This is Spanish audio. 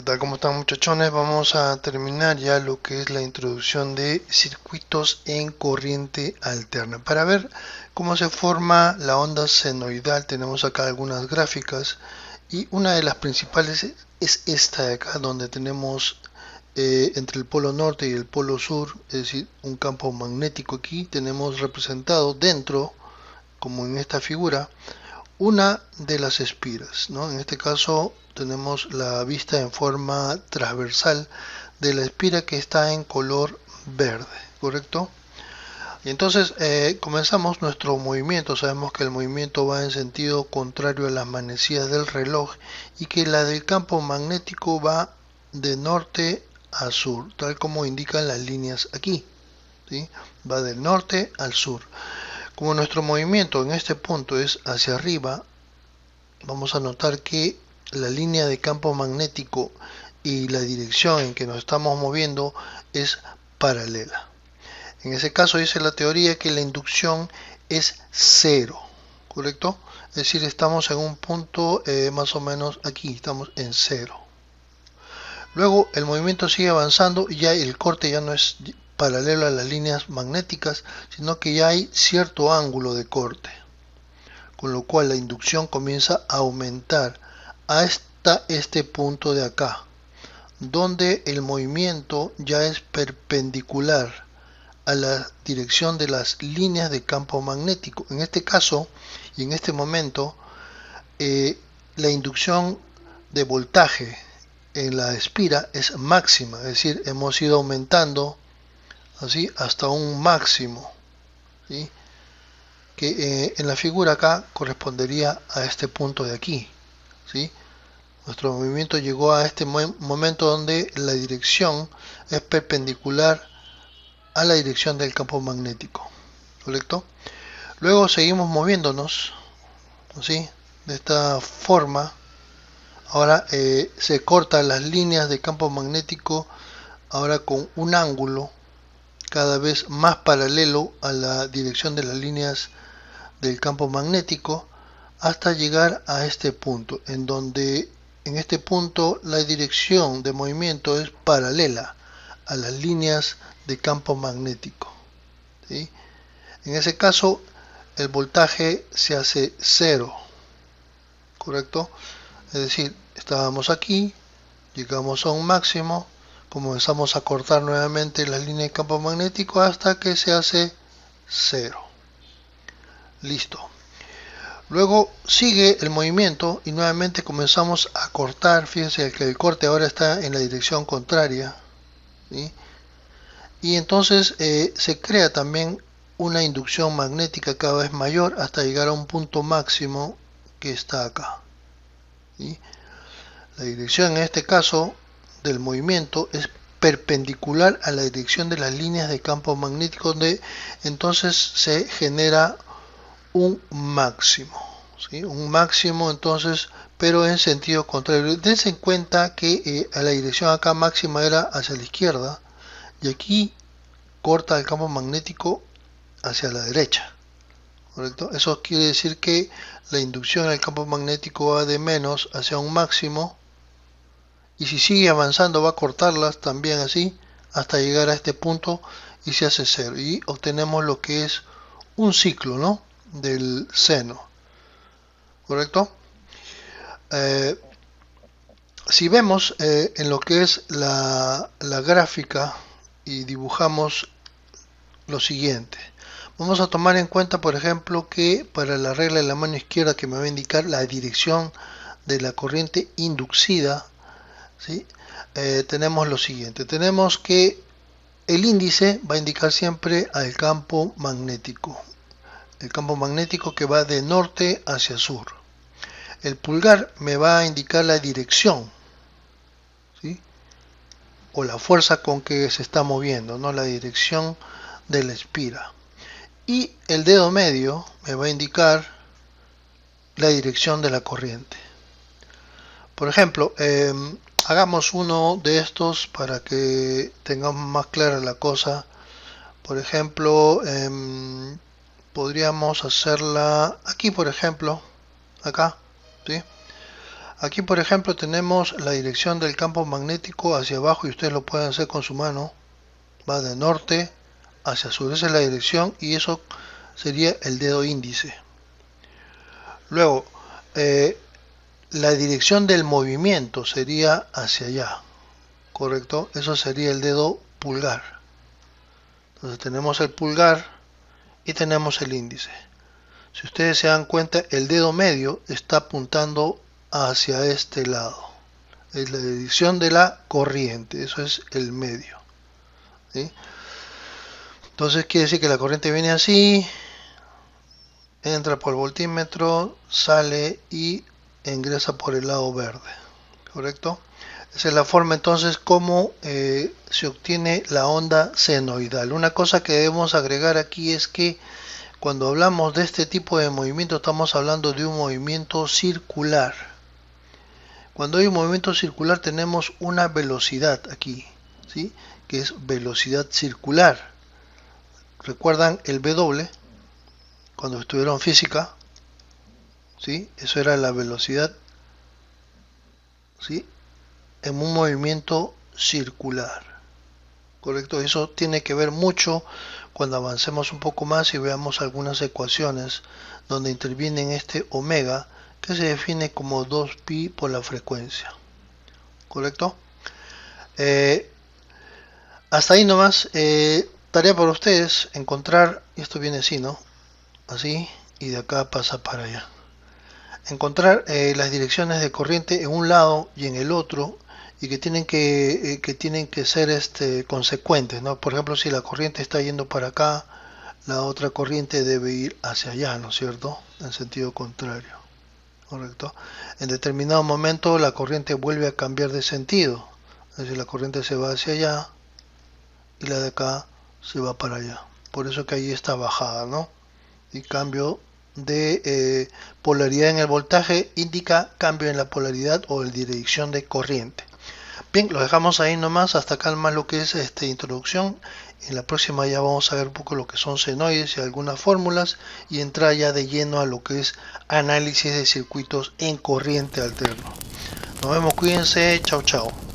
¿Qué tal? ¿Cómo están, muchachones? Vamos a terminar ya lo que es la introducción de circuitos en corriente alterna. Para ver cómo se forma la onda senoidal tenemos acá algunas gráficas y una de las principales es esta de acá, donde tenemos entre el polo norte y el polo sur, es decir, un campo magnético. Aquí tenemos representado dentro, como en esta figura, una de las espiras, ¿no? En este caso tenemos la vista en forma transversal de la espira que está en color verde, ¿correcto? Y entonces comenzamos nuestro movimiento. Sabemos que el movimiento va en sentido contrario a las manecillas del reloj y que la del campo magnético va de norte a sur, tal como indican las líneas aquí, ¿sí? Va del norte al sur. Como nuestro movimiento en este punto es hacia arriba, vamos a notar que la línea de campo magnético y la dirección en que nos estamos moviendo es paralela. En ese caso dice la teoría que la inducción es cero, ¿correcto? Es decir, estamos en un punto más o menos aquí, estamos en cero. Luego el movimiento sigue avanzando y ya el corte ya no es paralelo a las líneas magnéticas, sino que ya hay cierto ángulo de corte, con lo cual la inducción comienza a aumentar hasta este punto de acá, donde el movimiento ya es perpendicular a la dirección de las líneas de campo magnético. En este caso y en este momento, la inducción de voltaje en la espira es máxima, es decir, hemos ido aumentando así hasta un máximo, ¿sí? Que en la figura acá correspondería a este punto de aquí, ¿sí? Nuestro movimiento llegó a este momento donde la dirección es perpendicular a la dirección del campo magnético, ¿correcto? Luego seguimos moviéndonos, ¿sí? De esta forma. Ahora se cortan las líneas de campo magnético ahora con un ángulo cada vez más paralelo a la dirección de las líneas del campo magnético hasta llegar a este punto, en donde en este punto la dirección de movimiento es paralela a las líneas de campo magnético, ¿sí? En ese caso el voltaje se hace cero, ¿correcto? Es decir, estábamos aquí, llegamos a un máximo, comenzamos a cortar nuevamente la línea de campo magnético hasta que se hace cero. Listo. Luego sigue el movimiento y nuevamente comenzamos a cortar. Fíjense que el corte ahora está en la dirección contraria, ¿sí? Y entonces se crea también una inducción magnética cada vez mayor hasta llegar a un punto máximo que está acá, ¿sí? La dirección en este caso del movimiento es perpendicular a la dirección de las líneas de campo magnético, donde entonces se genera un máximo, ¿sí? Un máximo entonces, pero en sentido contrario. Dense en cuenta que a la dirección acá máxima era hacia la izquierda y aquí corta el campo magnético hacia la derecha, ¿correcto? Eso quiere decir que la inducción en el campo magnético va de menos hacia un máximo, y si sigue avanzando va a cortarlas también así hasta llegar a este punto y se hace cero y obtenemos lo que es un ciclo, ¿no?, del seno, ¿correcto? Si vemos en lo que es la gráfica y dibujamos lo siguiente, vamos a tomar en cuenta, por ejemplo, que para la regla de la mano izquierda, que me va a indicar la dirección de la corriente inducida, ¿sí? Tenemos lo siguiente, tenemos que el índice va a indicar siempre al campo magnético, el campo magnético que va de norte hacia sur. El pulgar me va a indicar la dirección, ¿sí?, o la fuerza con que se está moviendo, ¿no?, la dirección de la espira. Y el dedo medio me va a indicar la dirección de la corriente. Por ejemplo, hagamos uno de estos para que tengamos más clara la cosa. Por ejemplo, podríamos hacerla aquí, por ejemplo, acá, ¿sí? Aquí, por ejemplo, tenemos la dirección del campo magnético hacia abajo y ustedes lo pueden hacer con su mano. Va de norte hacia sur, esa es la dirección y eso sería el dedo índice. Luego, la dirección del movimiento sería hacia allá, ¿correcto? Eso sería el dedo pulgar. Entonces tenemos el pulgar y tenemos el índice. Si ustedes se dan cuenta, el dedo medio está apuntando hacia este lado. Es la dirección de la corriente, eso es el medio, ¿sí? Entonces quiere decir que la corriente viene así, entra por el voltímetro, sale y ingresa por el lado verde, ¿correcto? Esa es la forma entonces como se obtiene la onda senoidal. Una cosa que debemos agregar aquí es que cuando hablamos de este tipo de movimiento estamos hablando de un movimiento circular. Cuando hay un movimiento circular tenemos una velocidad aquí, ¿sí? Que es velocidad circular. ¿Recuerdan el W? Cuando estuvieron física, ¿sí? Eso era la velocidad, ¿sí? En un movimiento circular, ¿correcto? Eso tiene que ver mucho cuando avancemos un poco más y veamos algunas ecuaciones donde interviene este omega, que se define como 2pi por la frecuencia, ¿correcto? Hasta ahí nomás. Tarea para ustedes, encontrar, y esto viene así, ¿no? Así, y de acá pasa para allá. Encontrar las direcciones de corriente en un lado y en el otro, y que tienen que ser consecuentes, ¿no? Por ejemplo, si la corriente está yendo para acá, la otra corriente debe ir hacia allá, ¿no es cierto? En sentido contrario, ¿correcto? En determinado momento la corriente vuelve a cambiar de sentido, es decir, la corriente se va hacia allá y la de acá se va para allá. Por eso que ahí está bajada, ¿no? Y cambio de polaridad en el voltaje indica cambio en la polaridad o en dirección de corriente. Bien, lo dejamos ahí nomás, hasta acá más lo que es introducción. En la próxima ya vamos a ver un poco lo que son senoides y algunas fórmulas y entrar ya de lleno a lo que es análisis de circuitos en corriente alterno. Nos vemos, cuídense, chao chao.